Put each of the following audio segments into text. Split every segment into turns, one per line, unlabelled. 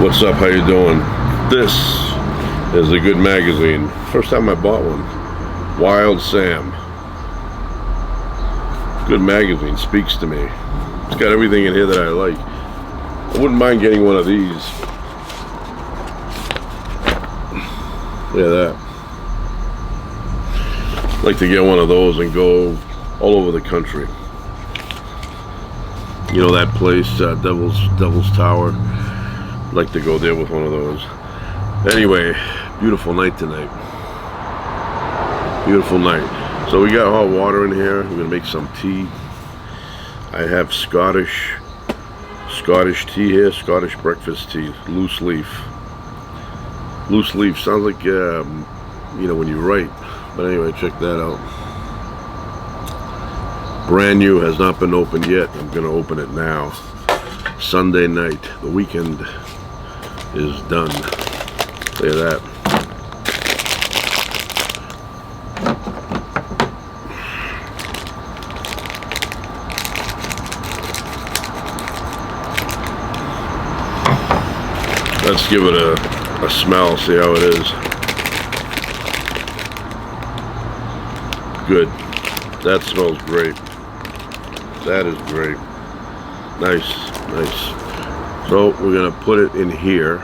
What's up? How you doing? This is a good magazine. First time I bought one. Wild Sam. Good magazine. Speaks to me. It's got everything in here that I like. I wouldn't mind getting one of these. Look at that. I'd like to get one of those and go all over the country. You know that place, Devil's Tower? I'd like to go there with one of those. Anyway, beautiful night tonight. Beautiful night. So we got hot water in here. We're gonna make some tea. I have Scottish tea here, Scottish breakfast tea, loose leaf. Loose leaf sounds like you know, when you write. But anyway, check that out. Brand new, has not been opened yet. I'm gonna open it now. Sunday night, the weekend is done. Look at that. Let's give it a smell, see how it is. Good. That smells great. That is great. Nice, nice. So we're gonna put it in here.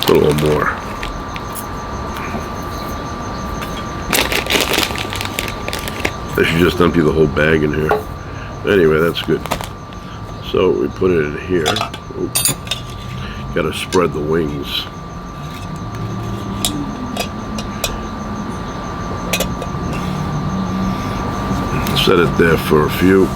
Put a little more. I should just empty the whole bag in here. Anyway, that's good. So we put it in here. Oops. Gotta spread the wings. Set it there for a few.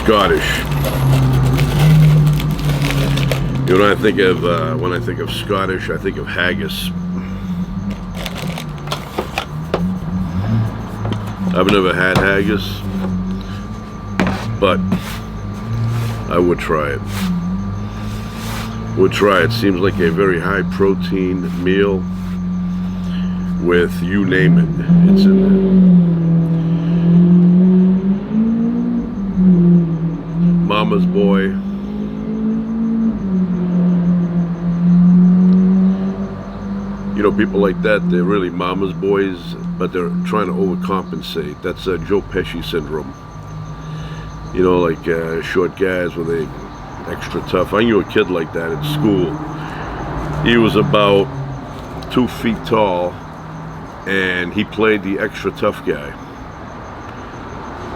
Scottish. You know what I think of when I think of Scottish? I think of haggis. I've never had haggis, but I would try it. Would try it. Seems like a very high protein meal with you name it. It's in there. Mama's boy. You know, people like that, they're really mama's boys, but they're trying to overcompensate. That's Joe Pesci syndrome. You know, like short guys with a extra tough. I knew a kid like that in school. He was about 2 feet tall, and he played the extra tough guy.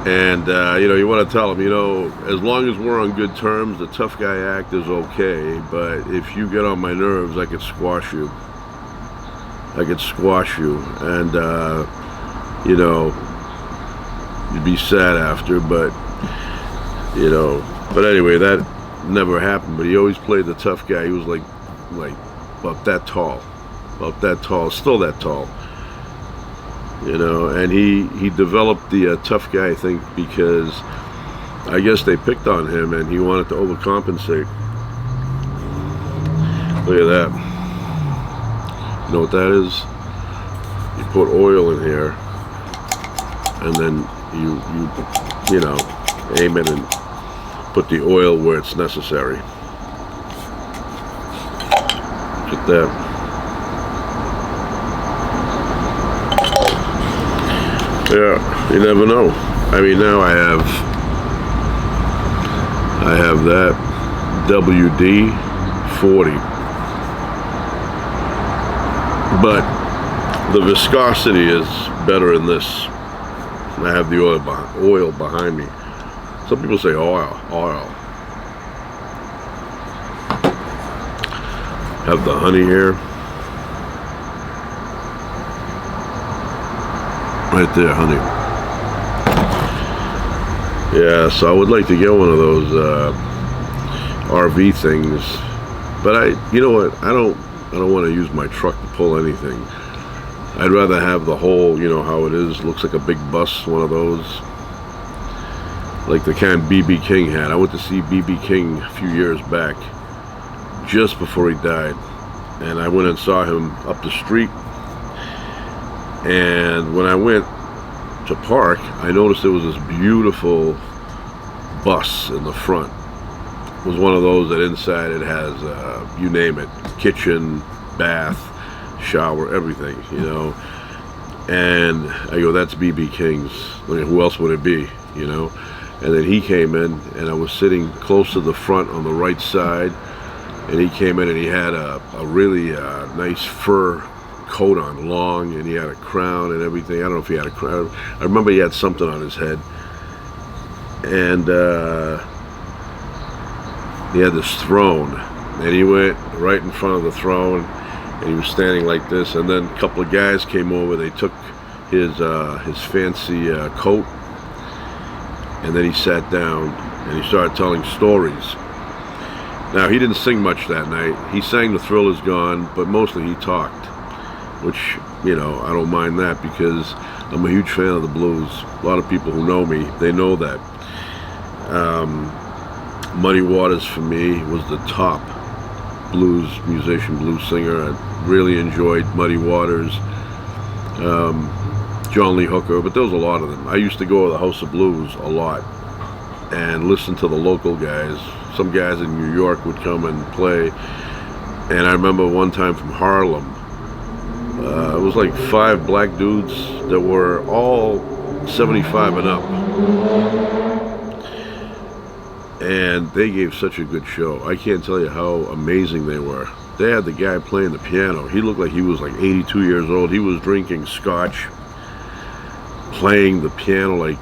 And, you know, you want to tell him, you know, as long as we're on good terms, the tough guy act is okay, but if you get on my nerves, I could squash you. I could squash you, and you know, you'd be sad after, but you know, but anyway, that never happened. But he always played the tough guy. He was like about that tall, still that tall, you know. And he developed the tough guy thing because I guess they picked on him, and he wanted to overcompensate. Look at that. You know what that is? You put oil in here, and then you know, aim it and put the oil where it's necessary. Get that. Yeah, you never know. I mean, now I have that WD-40. But the viscosity is better in this. I have the oil behind me. Some people say oil. Have the honey here. Right there, honey. Yeah, so I would like to get one of those RV things, but you know what? I don't want to use my truck to pull anything. I'd rather have the whole, you know, how it is, looks like a big bus, one of those, like the kind B.B. King had. I went to see B.B. King a few years back, just before he died, and I went and saw him up the street. And when I went to park, I noticed there was this beautiful bus in the front. It was one of those that inside it has, you name it, kitchen, bath, shower, everything, you know. And I go, that's B.B. King's. I mean, who else would it be, you know? And then he came in, and I was sitting close to the front on the right side, and he came in and he had a really nice fur coat on, long, and he had a crown and everything. I don't know if he had a crown. I remember he had something on his head. And he had this throne, and he went right in front of the throne, and he was standing like this. And then a couple of guys came over. They took his fancy coat, and then he sat down and he started telling stories. Now, he didn't sing much that night. He sang The Thrill Is Gone, but mostly he talked, which, you know, I don't mind that, because I'm a huge fan of the blues. A lot of people who know me, they know that. Muddy Waters for me was the top blues musician, blues singer. I really enjoyed Muddy Waters, John Lee Hooker, but there was a lot of them. I used to go to the House of Blues a lot and listen to the local guys. Some guys in New York would come and play, and I remember one time from Harlem, it was like 5 black dudes that were all 75 and up, and they gave such a good show. I can't tell you how amazing they were. They had the guy playing the piano. He looked like he was like 82 years old. He was drinking scotch, playing the piano like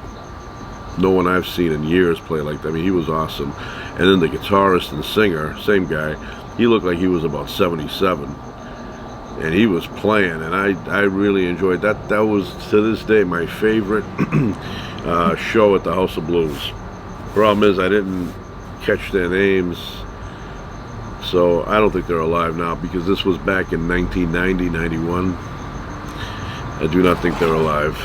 no one I've seen in years play like that. I mean, he was awesome. And then the guitarist and singer, same guy, he looked like he was about 77. And he was playing, and I really enjoyed that. That was, to this day, my favorite show at the House of Blues. Problem is, I didn't catch their names, so I don't think they're alive now, because this was back in 1990, 91. I do not think they're alive.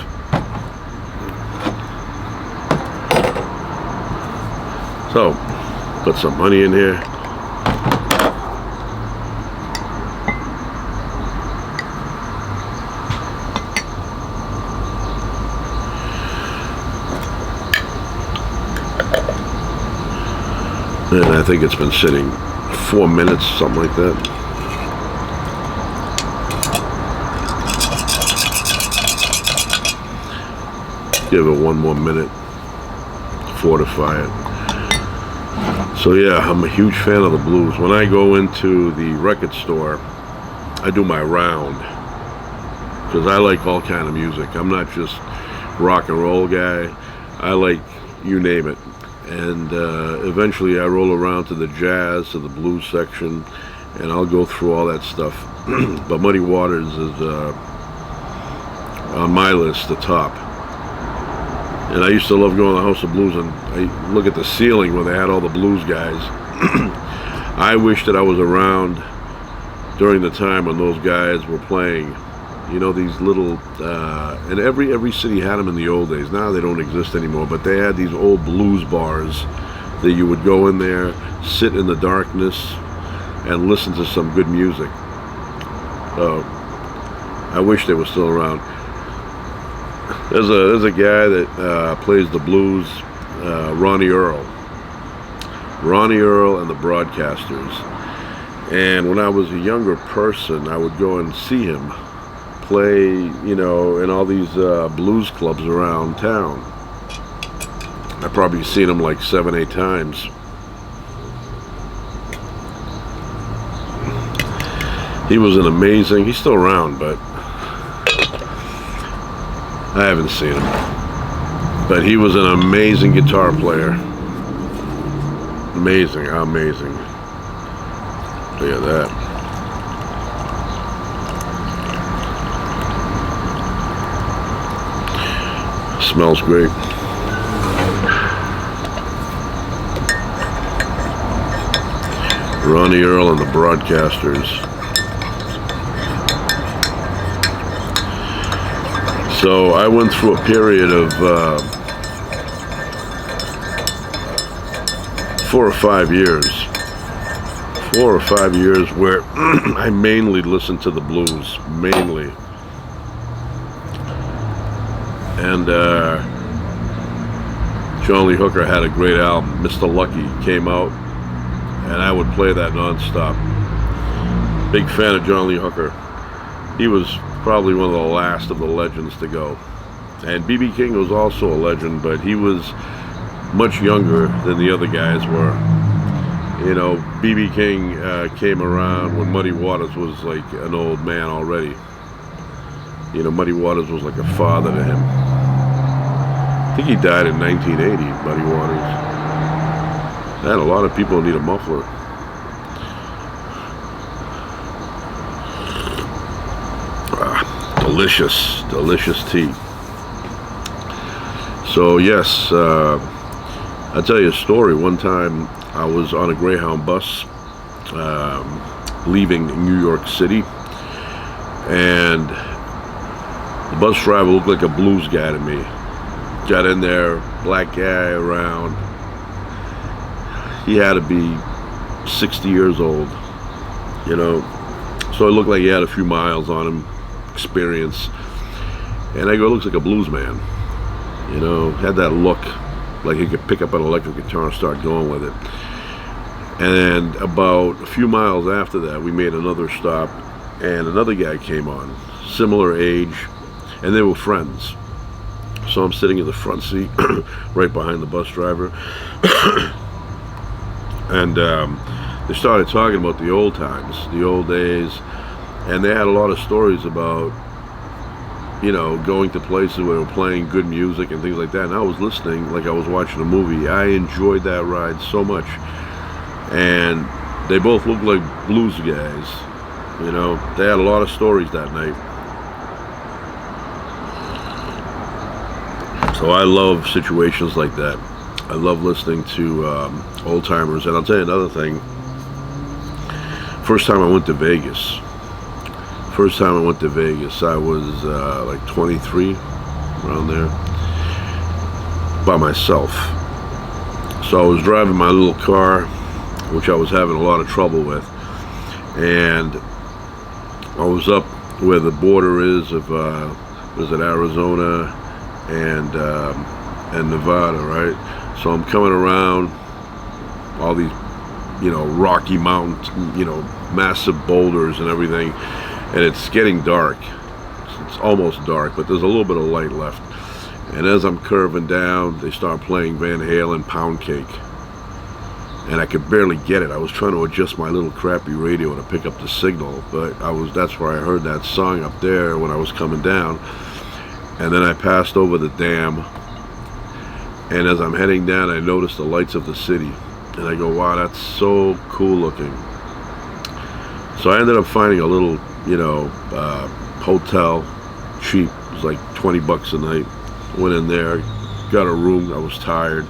So, put some money in here. And I think it's been sitting 4 minutes, something like that. Give it 1 more minute, fortify it. So yeah, I'm a huge fan of the blues. When I go into the record store, I do my round, because I like all kind of music. I'm not just rock and roll guy. I like, you name it. And eventually I roll around to the jazz, to the blues section, and I'll go through all that stuff. But Muddy Waters is on my list, the top. And I used to love going to the House of Blues, and I look at the ceiling where they had all the blues guys. I wish that I was around during the time when those guys were playing. You know, these little, and every city had them in the old days. Now they don't exist anymore, but they had these old blues bars that you would go in there, sit in the darkness, and listen to some good music. So, I wish they were still around. There's a guy that plays the blues, Ronnie Earl. Ronnie Earl and the Broadcasters. And when I was a younger person, I would go and see him play, you know, in all these blues clubs around town. I've probably seen him like 7, 8 times. He was an amazing, he's still around, but I haven't seen him. But he was an amazing guitar player. Amazing, how amazing. Look at that. Smells great. Ronnie Earl and the Broadcasters. So I went through a period of 4 or 5 years. 4 or 5 years where I mainly listened to the blues, mainly. And John Lee Hooker had a great album, Mr. Lucky, came out, and I would play that nonstop. Big fan of John Lee Hooker. He was probably one of the last of the legends to go. And B.B. King was also a legend, but he was much younger than the other guys were. You know, B.B. King came around when Muddy Waters was like an old man already. You know, Muddy Waters was like a father to him. I think he died in 1980, Muddy Waters. Man, a lot of people need a muffler. Delicious, delicious tea. So yes, I'll tell you a story. One time I was on a Greyhound bus leaving New York City, and the bus driver looked like a blues guy to me. Got in there, black guy around. He had to be 60 years old, you know, so it looked like he had a few miles on him, experience. And I go, looks like a blues man, you know, had that look like he could pick up an electric guitar and start going with it. And about a few miles after that, we made another stop, and another guy came on, similar age, and they were friends. So I'm sitting in the front seat, right behind the bus driver, and they started talking about the old times, the old days, and they had a lot of stories about, you know, going to places where they were playing good music and things like that. And I was listening like I was watching a movie. I enjoyed that ride so much. And they both looked like blues guys, you know. They had a lot of stories that night. So I love situations like that. I love listening to old timers. And I'll tell you another thing. First time I went to Vegas. I was like 23, around there, by myself. So I was driving my little car, which I was having a lot of trouble with, and I was up where the border is of was it Arizona and Nevada, right? So I'm coming around all these, you know, rocky mountains, you know, massive boulders and everything, and it's getting dark. It's almost dark, but there's a little bit of light left. And as I'm curving down, they start playing Van Halen, Pound Cake, and I could barely get it. I was trying to adjust my little crappy radio to pick up the signal, but that's where I heard that song up there when I was coming down. And then I passed over the dam, and as I'm heading down, I noticed the lights of the city, and I go, wow, that's so cool looking. So I ended up finding a little, you know, hotel, cheap. It was like 20 bucks a night. Went in there, got a room. I was tired.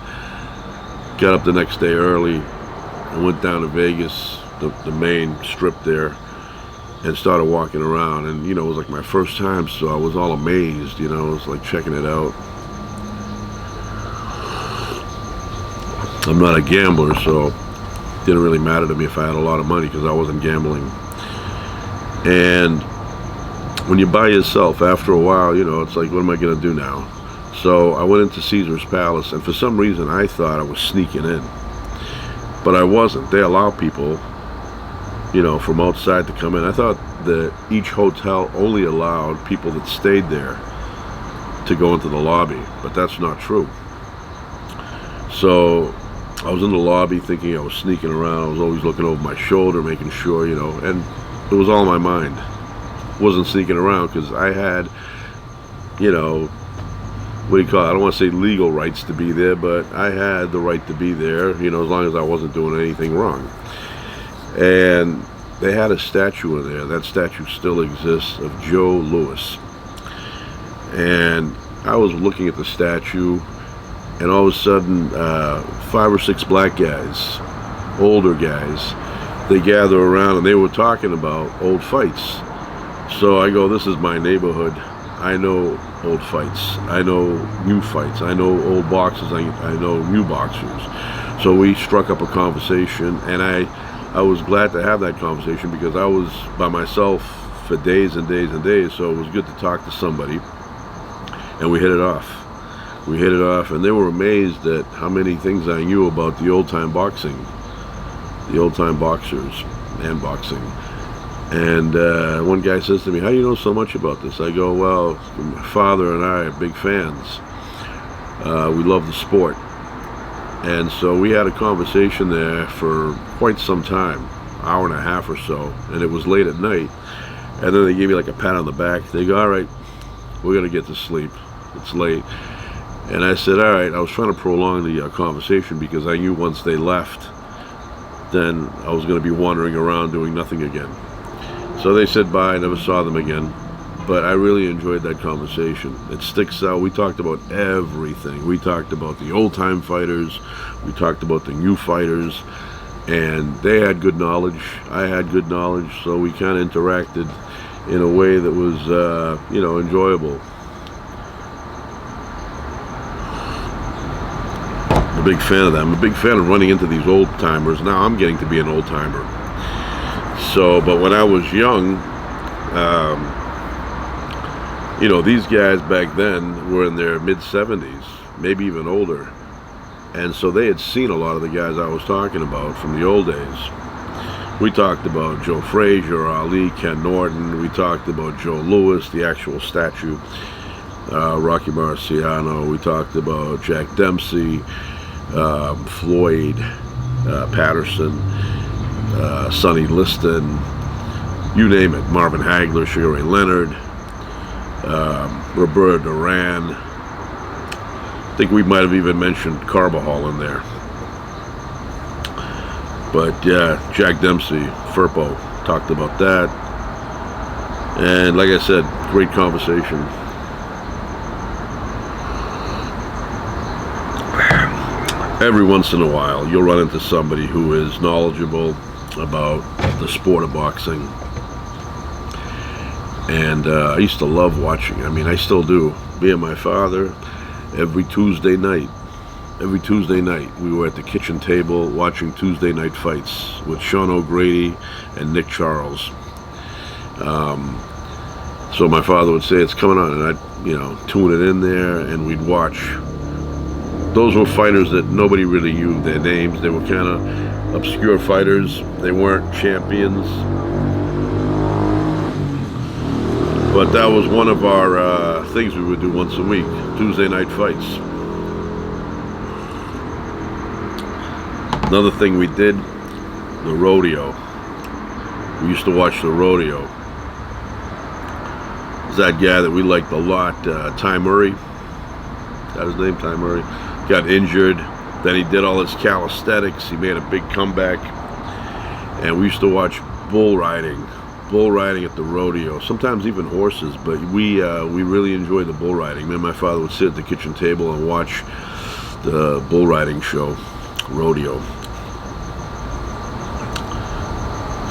Got up the next day early and went down to Vegas, the main strip there, and started walking around. And, you know, it was like my first time, so I was all amazed, you know. It was like checking it out. I'm not a gambler, so it didn't really matter to me if I had a lot of money, because I wasn't gambling. And when you're by yourself, after a while, you know, it's like, what am I going to do now? So I went into Caesar's Palace, and for some reason I thought I was sneaking in, but I wasn't. They allow people, you know, from outside to come in. I thought that each hotel only allowed people that stayed there to go into the lobby, but that's not true. So I was in the lobby thinking I was sneaking around. I was always looking over my shoulder, making sure, you know, and it was all in my mind. Wasn't sneaking around, because I had, you know, what do you call it? I don't want to say legal rights to be there, but I had the right to be there, you know, as long as I wasn't doing anything wrong. And they had a statue in there. That statue still exists, of Joe Louis. And I was looking at the statue, and all of a sudden, 5 or 6 black guys, older guys, they gather around, and they were talking about old fights. So I go, this is my neighborhood. I know old fights. I know new fights. I know old boxers. I know new boxers. So we struck up a conversation, and I was glad to have that conversation because I was by myself for days and days and days. So it was good to talk to somebody, and we hit it off. We hit it off, and they were amazed at how many things I knew about the old-time boxing, the old-time boxers and boxing. And one guy says to me, "How do you know so much about this?" I go, "Well, my father and I are big fans. We love the sport." And so we had a conversation there for quite some time, hour and a half or so, and it was late at night. And then they gave me like a pat on the back. They go, "All right, we're going to get to sleep. It's late." And I said, "All right." I was trying to prolong the conversation because I knew once they left, then I was going to be wandering around doing nothing again. So they said bye. I never saw them again. But I really enjoyed that conversation. It sticks out. We talked about everything. We talked about the old-time fighters. We talked about the new fighters. And they had good knowledge. I had good knowledge. So we kind of interacted in a way that was, enjoyable. I'm a big fan of that. I'm a big fan of running into these old-timers. Now I'm getting to be an old-timer. So, but when I was young, these guys back then were in their mid-70s, maybe even older. And so they had seen a lot of the guys I was talking about from the old days. We talked about Joe Frazier, Ali, Ken Norton. We talked about Joe Louis, the actual statue, Rocky Marciano. We talked about Jack Dempsey, Floyd Patterson, Sonny Liston, you name it, Marvin Hagler, Sugar Ray Leonard, Roberto Duran. I think we might have even mentioned Carbajal in there. But yeah, Jack Dempsey, Firpo, talked about that. And like I said, great conversation. Every once in a while, you'll run into somebody who is knowledgeable about the sport of boxing. And I used to love watching. I mean, I still do. Me and my father, every Tuesday night, we were at the kitchen table watching Tuesday night fights with Sean O'Grady and Nick Charles. So my father would say, "It's coming on," and I'd, tune it in there, and we'd watch. Those were fighters that nobody really knew their names. They were kind of obscure fighters. They weren't champions. But that was one of our things we would do once a week, Tuesday night fights. Another thing we did, the rodeo. We used to watch the rodeo. There's that guy that we liked a lot, Ty Murray. Is that his name, Ty Murray? Got injured. Then he did all his calisthenics. He made a big comeback. And we used to watch bull riding at the rodeo. Sometimes even horses, but we really enjoyed the bull riding. Me and my father would sit at the kitchen table and watch the bull riding show, rodeo.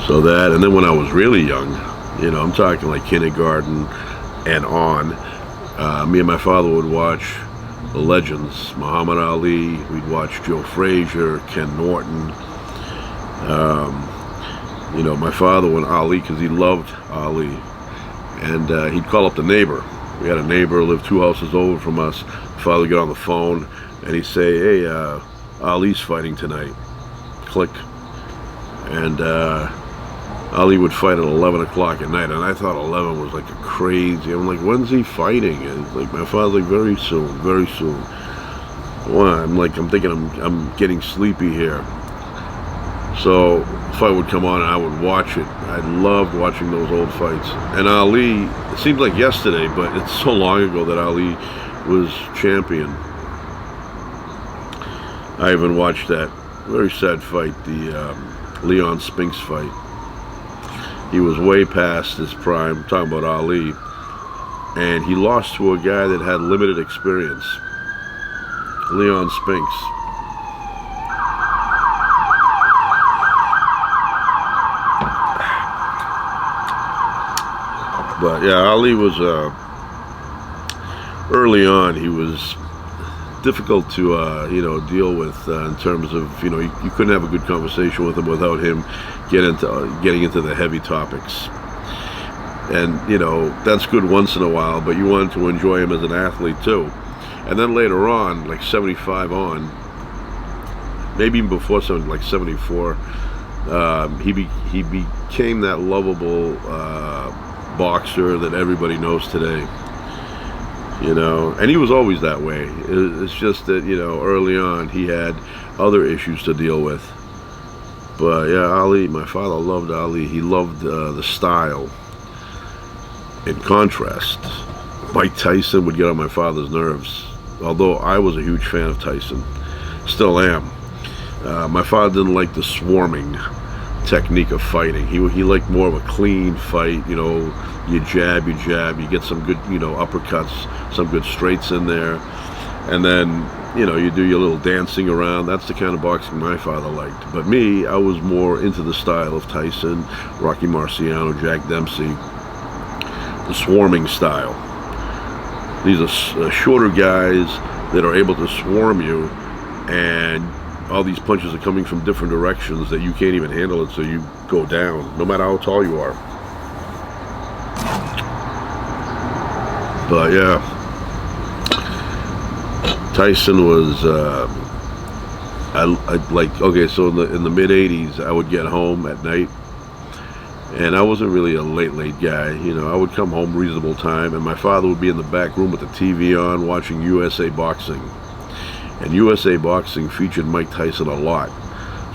So that, and then when I was really young, I'm talking like kindergarten and on, me and my father would watch the legends, Muhammad Ali. We'd watch Joe Frazier, Ken Norton. My father went Ali because he loved Ali, and he'd call up the neighbor. We had a neighbor who lived 2 houses over from us. Father would get on the phone and he'd say, "Hey, Ali's fighting tonight." Click. And Ali would fight at 11 o'clock at night, and I thought 11 was like a crazy. I'm like, "When's he fighting?" And like my father's like, "Very soon, very soon." Well, I'm thinking I'm getting sleepy here. So the fight would come on and I would watch it. I loved watching those old fights. And Ali, it seems like yesterday, but it's so long ago that Ali was champion. I even watched that very sad fight, the Leon Spinks fight. He was way past his prime, I'm talking about Ali, and he lost to a guy that had limited experience, Leon Spinks. But yeah, Ali was early on he was difficult to deal with in terms of you couldn't have a good conversation with him without him getting into the heavy topics. And that's good once in a while, but you wanted to enjoy him as an athlete too. And then later on, like 75 on, maybe even before something like 74, he became that lovable boxer that everybody knows today. And he was always that way. It's just that early on he had other issues to deal with. But yeah, Ali, my father loved Ali. He loved the style. In contrast, Mike Tyson would get on my father's nerves. Although I was a huge fan of Tyson, still am. My father didn't like the swarming technique of fighting. He liked more of a clean fight. You jab, you get some good uppercuts, some good straights in there, and then you do your little dancing around. That's the kind of boxing my father liked. But me, I was more into the style of Tyson, Rocky Marciano, Jack Dempsey, the swarming style. These are shorter guys that are able to swarm you, and all these punches are coming from different directions that you can't even handle it, so you go down, no matter how tall you are. But yeah, Tyson was, so in the mid 80s, I would get home at night, and I wasn't really a late guy. I would come home reasonable time, and my father would be in the back room with the TV on watching USA Boxing. And USA Boxing featured Mike Tyson a lot.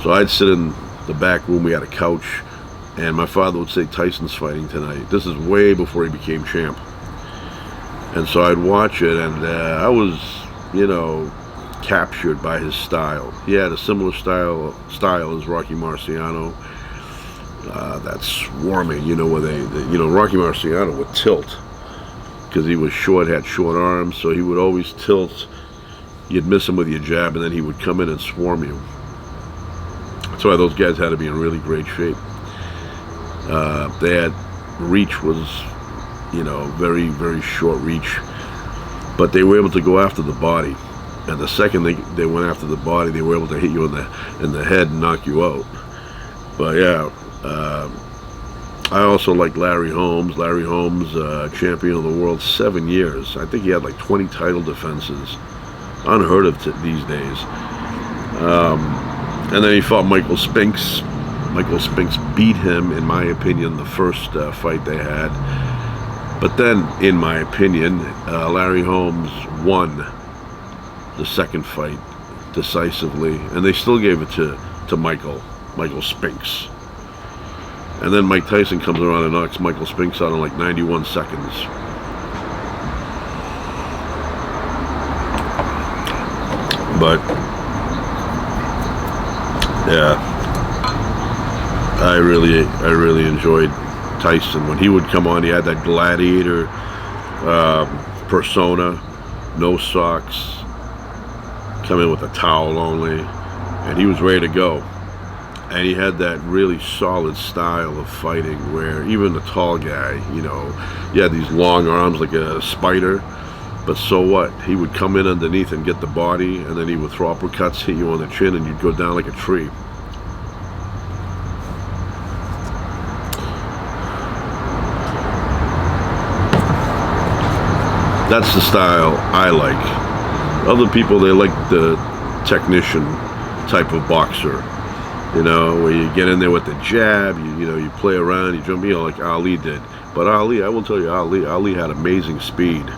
So I'd sit in the back room, we had a couch, and my father would say, "Tyson's fighting tonight." This is way before he became champ. And so I'd watch it, and I was, captured by his style. He had a similar style as Rocky Marciano. That swarming, where Rocky Marciano would tilt because he was short, had short arms, so he would always tilt. You'd miss him with your jab, and then he would come in and swarm you. That's why those guys had to be in really great shape. They had reach was, very, very short reach, but they were able to go after the body. And the second they went after the body, they were able to hit you in the head and knock you out. But yeah, I also like Larry Holmes. Larry Holmes, champion of the world 7 years. I think he had like 20 title defenses. Unheard of these days. And then he fought Michael Spinks. Michael Spinks beat him, in my opinion, the first fight they had. But then, in my opinion, Larry Holmes won the second fight decisively, and they still gave it to Michael Spinks. And then Mike Tyson comes around and knocks Michael Spinks out in like 91 seconds. But yeah, I really enjoyed Tyson. When he would come on, he had that gladiator persona, no socks, come in with a towel only, and he was ready to go. And he had that really solid style of fighting where even the tall guy, he had these long arms like a spider. But so what? He would come in underneath and get the body, and then he would throw uppercuts, hit you on the chin, and you'd go down like a tree. That's the style I like. Other people, they like the technician type of boxer, where you get in there with the jab, you play around, you jump, like Ali did. But Ali, I will tell you, Ali had amazing speed.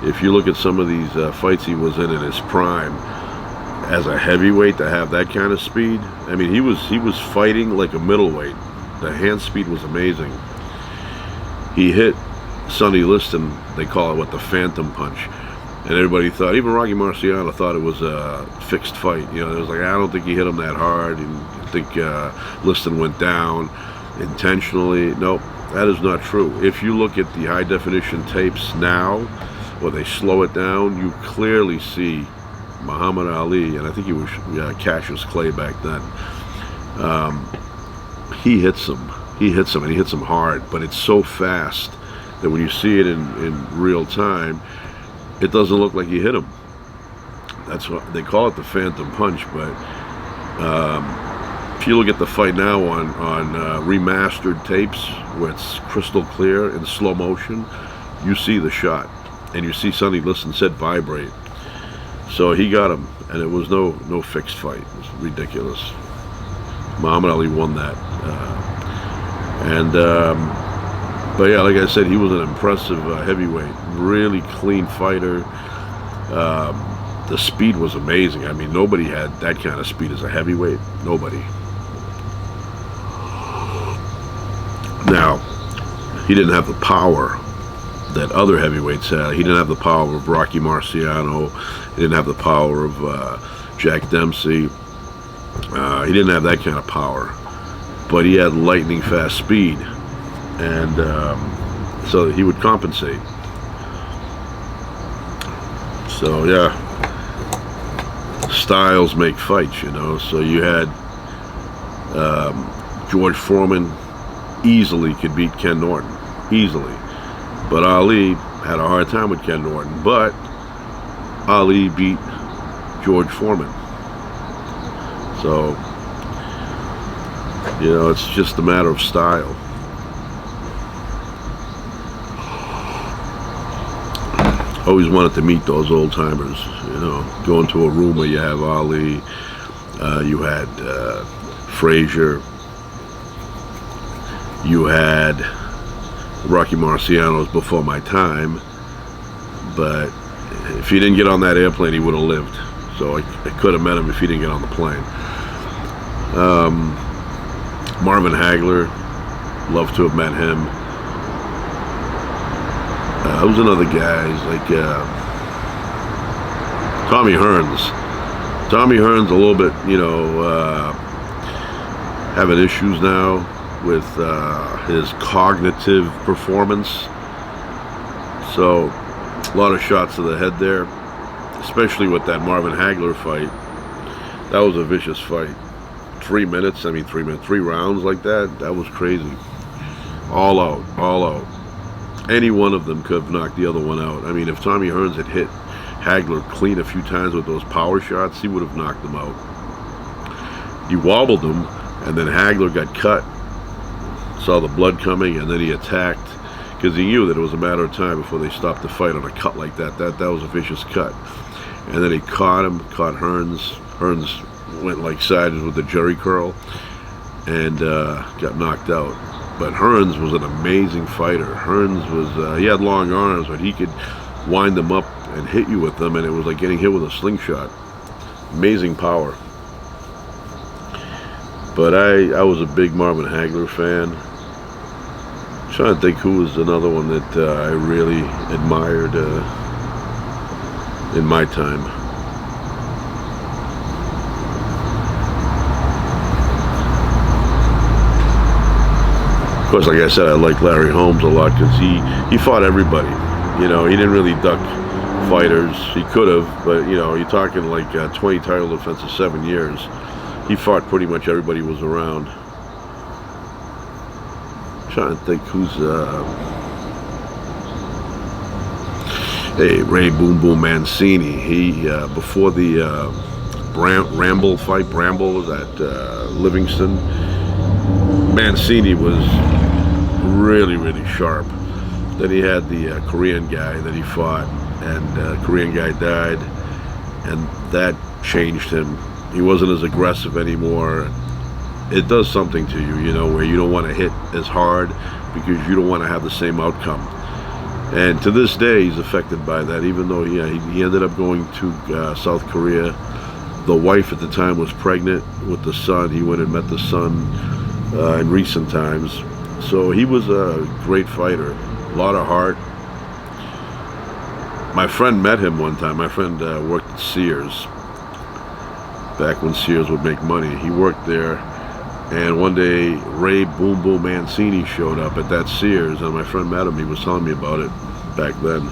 If you look at some of these fights he was in his prime, as a heavyweight to have that kind of speed, I mean, he was fighting like a middleweight. The hand speed was amazing. He hit Sonny Liston, they call it the Phantom Punch, and everybody thought, even Rocky Marciano thought it was a fixed fight. It was like, I don't think he hit him that hard, and I think Liston went down intentionally. Nope, that is not true. If you look at the high definition tapes now, where they slow it down, you clearly see Muhammad Ali, and I think he was Cassius Clay back then. He hits him, and he hits him hard, but it's so fast that when you see it in real time, it doesn't look like he hit him. That's what they call it, the phantom punch. But if you look at the fight now on remastered tapes where it's crystal clear in slow motion, you see the shot, and you see Sonny Liston said vibrate. So he got him, and it was no fixed fight. It was ridiculous. Muhammad Ali won that, but yeah, like I said, he was an impressive heavyweight, really clean fighter. The speed was amazing. I mean, nobody had that kind of speed as a heavyweight. Nobody. Now, he didn't have the power that other heavyweights had. He didn't have the power of Rocky Marciano. He didn't have the power of Jack Dempsey. He didn't have that kind of power. But he had lightning fast speed. And so he would compensate. So, yeah. Styles make fights, you know. So you had George Foreman easily could beat Ken Norton. Easily. But Ali had a hard time with Ken Norton. But Ali beat George Foreman. So, you know, it's just a matter of style. Always wanted to meet those old timers, you know, go into a room where you have Ali, you had Frazier, you had Rocky Marciano's before my time, but if he didn't get on that airplane, he would have lived. So I could have met him if he didn't get on the plane. Marvin Hagler, love to have met him. Who's another guys like Tommy Hearns. Tommy Hearns a little bit, you know, having issues now with his cognitive performance. So a lot of shots to the head there, especially with that Marvin Hagler fight. That was a vicious fight. 3 minutes, 3 rounds like that. That was crazy. All out, all out. Any one of them could have knocked the other one out. I mean, if Tommy Hearns had hit Hagler clean a few times with those power shots, he would have knocked him out. He wobbled him, and then Hagler got cut. Saw the blood coming, and then he attacked, because he knew that it was a matter of time before they stopped the fight on a cut like that. That was a vicious cut. And then he caught him, caught Hearns. Hearns went like sideways with the jerry curl, and got knocked out. But Hearns was an amazing fighter. Hearns was, he had long arms, but he could wind them up and hit you with them, and it was like getting hit with a slingshot. Amazing power. But I was a big Marvin Hagler fan. I'm trying to think who was another one that I really admired in my time. Of course, like I said, I like Larry Holmes a lot because he fought everybody. You know, he didn't really duck fighters. He could have, but, you know, you're talking like 20 title defenses, 7 years. He fought pretty much everybody was around. I'm trying to think who's... Hey, Ray Boom Boom Mancini. He, before the Bramble fight, Bramble was at Livingston, Mancini was really, really sharp. Then he had the Korean guy that he fought, and the Korean guy died, and that changed him. He wasn't as aggressive anymore. It does something to you, you know, where you don't want to hit as hard because you don't want to have the same outcome. And to this day, he's affected by that, even though he ended up going to South Korea. The wife at the time was pregnant with the son. He went and met the son in recent times. So he was a great fighter, a lot of heart. My friend met him one time. My friend worked at Sears, back when Sears would make money. He worked there, and one day Ray Boom Boom Mancini showed up at that Sears, and my friend met him. He was telling me about it back then.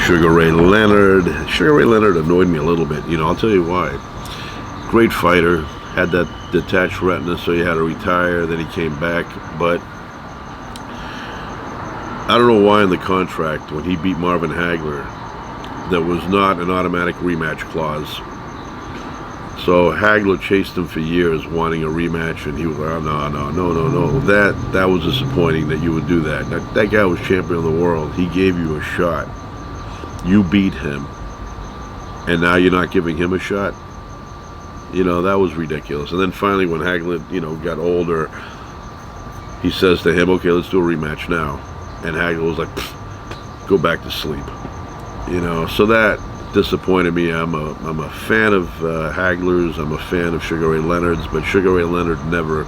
Sugar Ray Leonard. Sugar Ray Leonard annoyed me a little bit. You know, I'll tell you why. Great fighter. Had that detached retina, so he had to retire. Then he came back. But I don't know why in the contract, when he beat Marvin Hagler, there was not an automatic rematch clause. So Hagler chased him for years wanting a rematch, and he was like, oh, no. That was disappointing that you would do that. That guy was champion of the world. He gave you a shot. You beat him. And now you're not giving him a shot? You know, that was ridiculous. And then finally when Hagler, you know, got older, he says to him, okay, let's do a rematch now. And Hagler was like, go back to sleep. You know, so that disappointed me. I'm a fan of Hagler's. I'm a fan of Sugar Ray Leonard's, but Sugar Ray Leonard never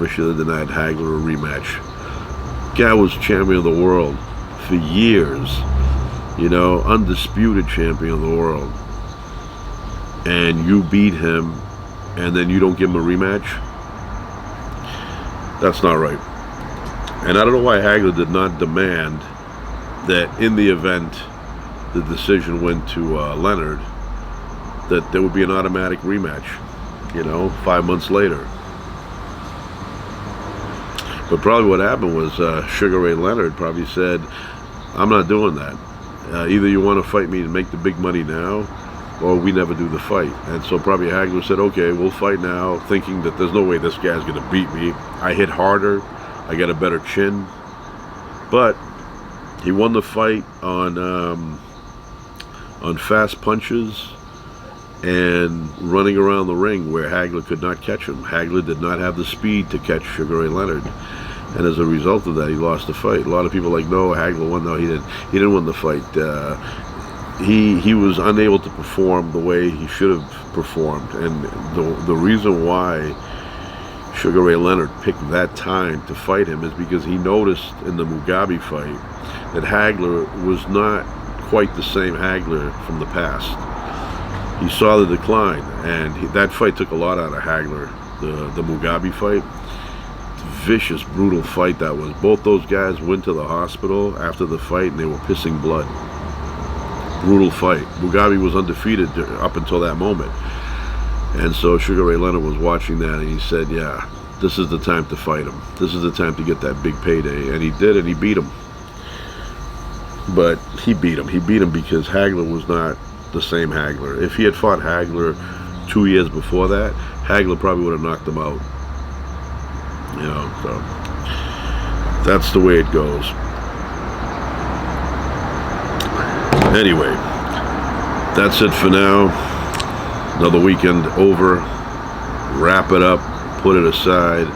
should have denied Hagler a rematch. Guy was champion of the world for years, you know, undisputed champion of the world, and you beat him, and then you don't give him a rematch. That's not right. And I don't know why Hagler did not demand that in the event the decision went to Leonard, that there would be an automatic rematch, you know, 5 months later. But probably what happened was Sugar Ray Leonard probably said, I'm not doing that. Either you want to fight me and make the big money now, or we never do the fight. And so probably Hagler said, okay, we'll fight now, thinking that there's no way this guy's going to beat me. I hit harder, I got a better chin. But he won the fight on fast punches and running around the ring where Hagler could not catch him. Hagler did not have the speed to catch Sugar Ray Leonard, and as a result of that, he lost the fight. A lot of people are like, no, Hagler won. No, he didn't win the fight. He was unable to perform the way he should have performed, and the reason why Sugar Ray Leonard picked that time to fight him is because he noticed in the Mugabe fight that Hagler was not quite the same Hagler from the past. He saw the decline, and that fight took a lot out of Hagler, the Mugabe fight. Vicious, brutal fight that was. Both those guys went to the hospital after the fight, and they were pissing blood. Brutal fight. Mugabe was undefeated up until that moment. And so Sugar Ray Leonard was watching that, and he said, yeah, this is the time to fight him. This is the time to get that big payday. And he did, and he beat him. But he beat him. He beat him because Hagler was not the same Hagler. If he had fought Hagler 2 years before that, Hagler probably would have knocked him out. You know, so that's the way it goes. Anyway, that's it for now. Another weekend over. Wrap it up, put it aside.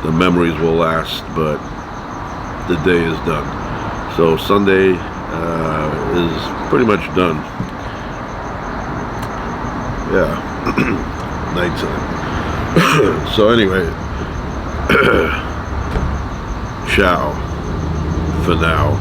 The memories will last, but the day is done. So Sunday is pretty much done. Yeah, nighttime. So anyway, ciao for now.